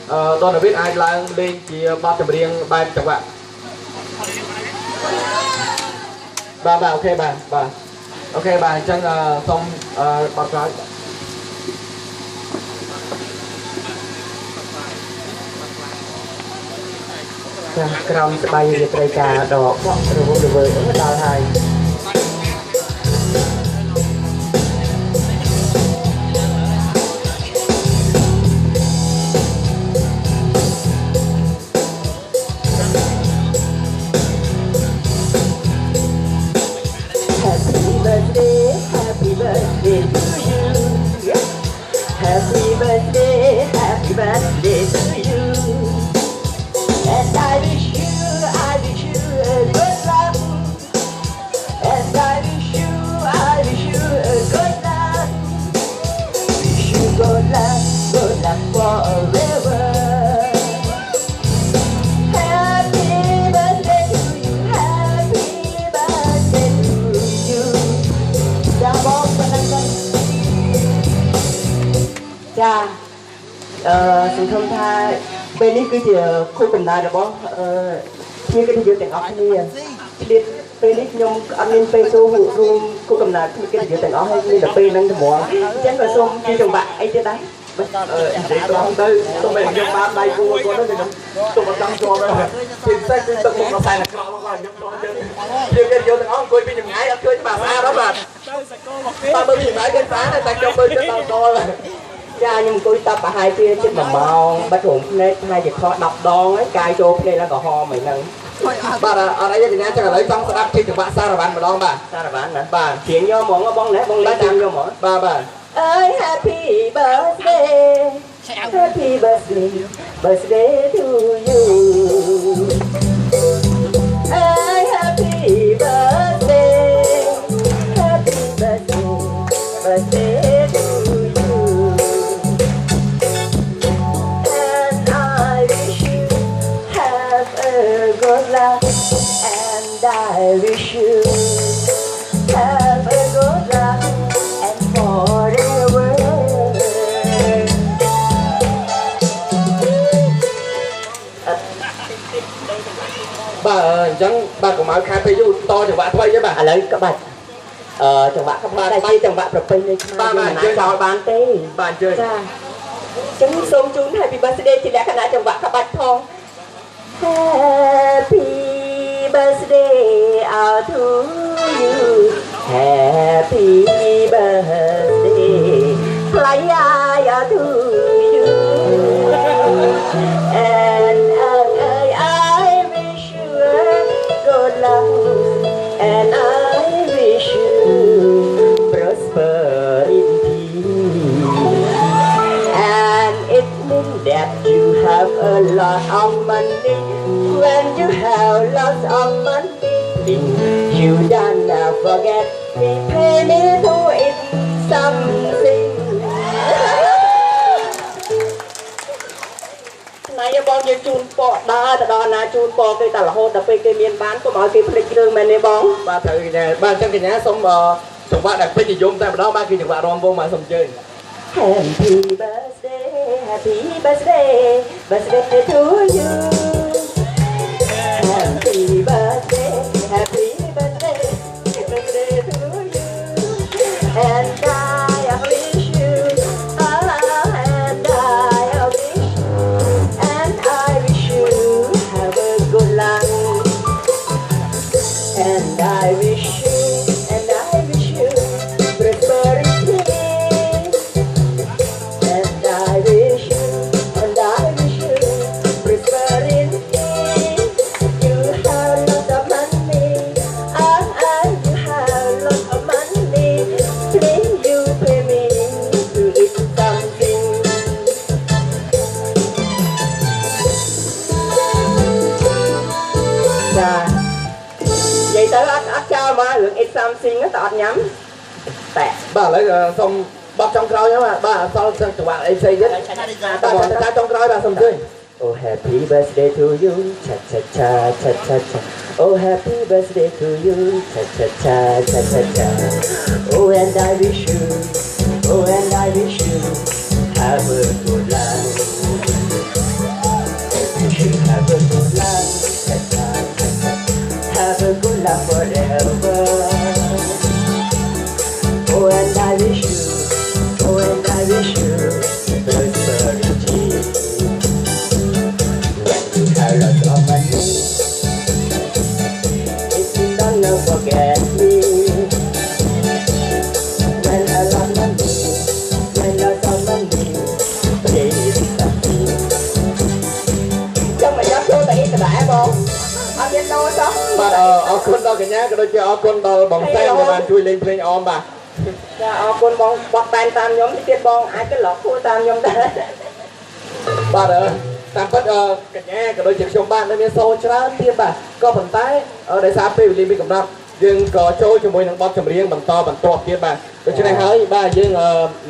đôi là biết ai là lên chỉ ba chấm riêng ba chẳng bạn bà ok bà ok bà chẳng xong bật nói Kram bay về cây cà đỏ phọc rồi được với đào hai Happy birthday to you. And I wish you a good luck. And I wish you a good luck. Wish you good luck forever. Happy birthday to you, happy birthday to you. Chào bóng và nâng cân. Chào. Xin thông tha bênนี้คือkhu cầm nài được không? Như cái điều tiếng Úc này, biết bênนี้nhom anh nên bên số vụ room khu cầm nài cái điều tiếng Úc hay nên là bên năng thầm mỏ. Chắc là xong khi chồng bạn ấy thế đấy. Để tôi không đây, tôi mình nhom ba đây cô nó thì tôi mà chăm cho đây. Thì sẽ cái tận một nó sai là cái nó còn nhom cho chứ. Như cái điều tiếng Úc coi bên nhom ngái ở chơi bà xa đó mà. Ta bưng gì nãy cái phá này ta trong bên cho tao coi. Cha nhưng tôi tập ở hai kia chứ mà màu bắt hùng nên hai việc khó đọc đo ấy cài chỗ đây là có ho mày nâng bà là ở đây thì nha chắc là lấy xong đắp khi bạn xa là bạn mà đo bà xa là bạn nè bà chuyện vô món nó bông lẽ bông lấy chăm vô món bà ơi happy birthday to you ơi happy birthday to you. Good luck, and I wish you have a good luck and forever. Bà chẳng bà của máu khai phê du to chẳng bạn thôi chứ bà lấy các bạn chẳng bạn không ba đây bay chẳng bạn được bên đây ba bạn chơi sao bạn tê bạn chơi chẳng sống chúng happy birthday thì đã khả năng chẳng bạn các bạn thôi. Happy birthday to you. Happy birthday to you. And I wish you a good luck. And I wish you prosperity. And it means that you have a lot of money. When you have lots of money, you don't forget me, pay me to eat something. Này bong như chun bò đo na chun bò cây tả là hôn đập cây miên bán có mọi cây phịch đường mà này bong. Ba thử nhà ba trong cái nhà xong chồng bạn đặt phịch gì dùng ta mà đó ba kia chồng bạn rom vô mà xong chơi. Happy birthday to you. Happy birthday to you. And I wish you, and I wish you have a good life. And I wish you prosperity. And I wish you prosperity. You have lots of money, you have lots of money. Please you pay me to eat something. Dạ. Vậy tới ắt cho mà lượng eat something nó tọt nhắm. Tẹt. Bà lấy xong bọc trong khói nhá mà bà sau cho bạn ấy xây nhất ta trong khói bà xong chơi. Oh happy birthday to you, cha cha cha cha cha cha. Oh happy birthday to you, cha cha cha cha cha cha. Oh and I wish you have a good life. sao បាទអរគុណដល់កញ្ញាក៏ដូចជាអរគុណដល់បងសែនដែលបានជួយលេងភ្លេងអមបាទ ចាអរគុណបងបត់តែនតាមខ្ញុំទៀតបងអាចទៅឡោកគួរតាមខ្ញុំដែរ បាទតាមពិតកញ្ញាក៏ដូចជាខ្ញុំបាននៅមានសូនច្រើនទៀតបាទក៏ប៉ុន្តែដោយសារពេលវេលាមានកំណត់យើងក៏ចូលជាមួយនឹងបទចម្រៀងបន្តបន្ទាប់ទៀតបាទដូច្នេះហើយបាទយើង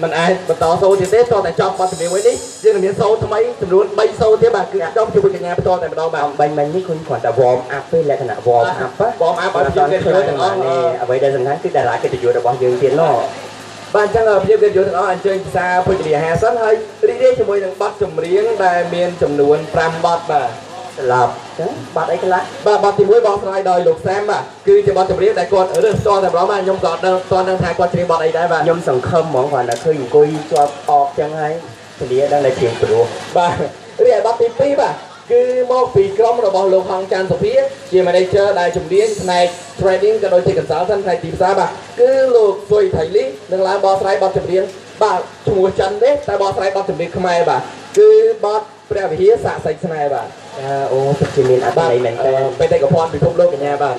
មិនអាចបន្តសូនទៀតទេតតែចប់បទចម្រៀងមួយនេះយើងនឹងមានសូនថ្មីចំនួន3សូនទៀតបាទគឺចប់ជាមួយកញ្ញាបន្តតែម្ដងបាទ បាញ់មិញនេះគុណគ្រាន់តែ warm up ទេលក្ខណៈ warm up warm up ឲ្យយើងគេជួយទាំងអស់នេះអ្វីដែលសំខាន់គឺតារាកិត្តិយសរបស់យើងទៀតណោះ បាទអញ្ចឹងភាពកិត្តិយសទាំងអស់អញ្ជើញភាសាពុជនីអាហារសិនហើយរីករាយជាមួយនឹងបទចម្រៀងដែលមានចំនួន5បទបាទ ស្លាប់អញ្ចឹងបទអីខ្លះ បាទបទទី1បងស្រាយដោយលោកសាមបាទគឺជាបទចម្រៀងដែលគាត់រើសស្ទាល់តែម្ដងបាទខ្ញុំក៏អត់ដឹងថាគាត់ច្រៀងបទអីដែរបាទ ខ្ញុំសង្ឃឹមហ្មងគ្រាន់តែឃើញអង្គុយជាប់អបអញ្ចឹងហើយពលីដឹងតែច្រៀងព្រោះ បាទរីឯបទទី2បាទគឺមកពីក្រុមរបស់លោកហងច័ន្ទសុភាជា manager ដែលជំនាញផ្នែក trading ក៏ដូចជា consultant ផ្នែកទីផ្សារបាទគឺលោកសុយថៃលីនឹងឡើងបកស្រាយបទចម្រៀងបាទឈ្មោះចិនទេតែបកស្រាយបទចម្រៀងខ្មែរបាទគឺបទព្រះវិហារសាក់សៃស្នេហ៍បាទអូពិតជាមានអត្ថន័យមែនតើ បេតិកភណ្ឌពិភពលោកកញ្ញាបាទ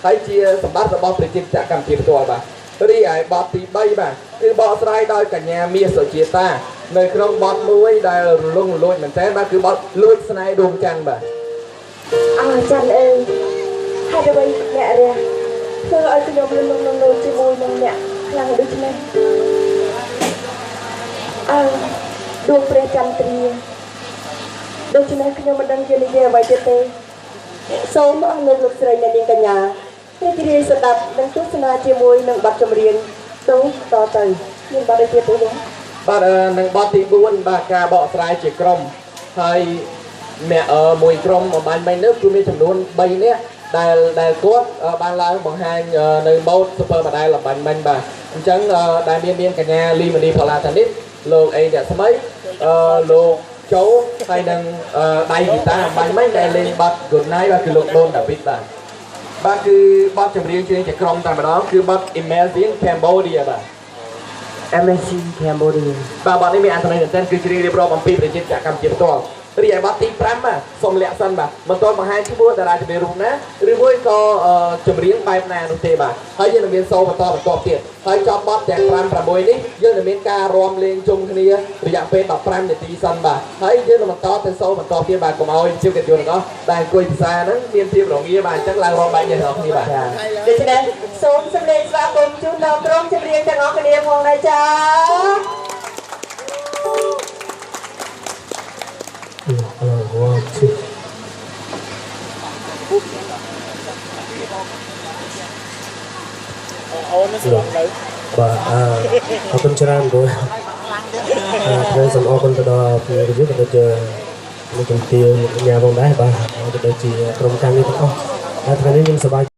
ហើយជាសម្បត្តិរបស់ប្រជាជាតិកម្ពុជាផ្ទាល់បាទរីឯបទទី3បាទគឺបកស្រាយដោយកញ្ញាមាសសុជាតានៅក្នុងបទមួយដែលរលងរលួចមែនតើបាទគឺបទលួចស្នេហ៍ដួងច័ន្ទបាទ អើច័ន្ទអើយហេតុអ្វីអ្នករះធ្វើឲ្យខ្ញុំលងជាមួយនឹងអ្នកខ្លាំងដូចនេះអើដួងព្រះចន្ទ្រាដូច្នេះខ្ញុំមិនដឹងជានិយាយអ្វីទៀតទេសូមអរលោកស្រីអ្នកនាងកញ្ញារីករាយស្ដាប់និងទស្សនាជាមួយនឹងបទចម្រៀងតទៅមានបទអីទៀតទេបងបាទនឹងបទទី4បាទការបកស្រាយជាក្រុមហើយអ្នកមួយក្រុមអំបញ្ញមិញនេះគឺមានចំនួន3នាក់ដែលគាត់បានឡើងបង្ហាញនៅ mode super model អំបញ្ញមិញបាទអញ្ចឹងដែលមានកញ្ញាលីមនីផល្លាតានិតលោកអេអ្នកស្មីលោកចូលហើយនឹងដៃហ្គីតាអំបញ្ញមិញដែលលេងបទ Good Night បាទគឺលោកដូនដាវីតបាទបាទគឺបទចម្រៀងជាក្រុមតែម្ដងគឺបទ Amazing Cambodia បាទ Amazing Cambodia បាទបទនេះមានអត្ថន័យមែនទែនគឺជ្រាបរៀបរាប់អំពីប្រជាជាតិកម្ពុជាផ្ទាល់រីឯបទទី5បាទសូមលាក់សិនបាទមិនទាន់បង្ហាញឈ្មោះតារាចម្រៀងរូបណាឬមួយក៏ចម្រៀងបែបណានោះទេបាទហើយយើងនឹងមានសូបន្តទៀតហើយចប់បទទាំង5 6នេះយើងនឹងមានការរាំលេងជុំគ្នារយៈពេល15នាទីសិនបាទហើយយើងនឹងបន្តទៅសូមបន្តទៀតបាទកុំឲ្យជាកិត្តិយសទាំងអស់ដែលអង្គុយភាសាហ្នឹងមានភាពរងាបាទអញ្ចឹងឡើងរាំបែបនេះទាំងអស់គ្នាបាទដូច្នេះសូមសម្លេងស្វាគមន៍ជូនដល់ក្រុមចម្រៀងទាំងអស់គ្នាផងដែរចាអូនស្រួលនៅបាទអរគុណច្រើនបងខ្ញុំសូមអរគុណទៅដល់ពីរយុទ្ធទៅជាលោកជំទាវកញ្ញាផងដែរបាទទៅជាក្រុមការងារទាំងអស់ហើយថ្ងៃនេះខ្ញុំសប្បាយ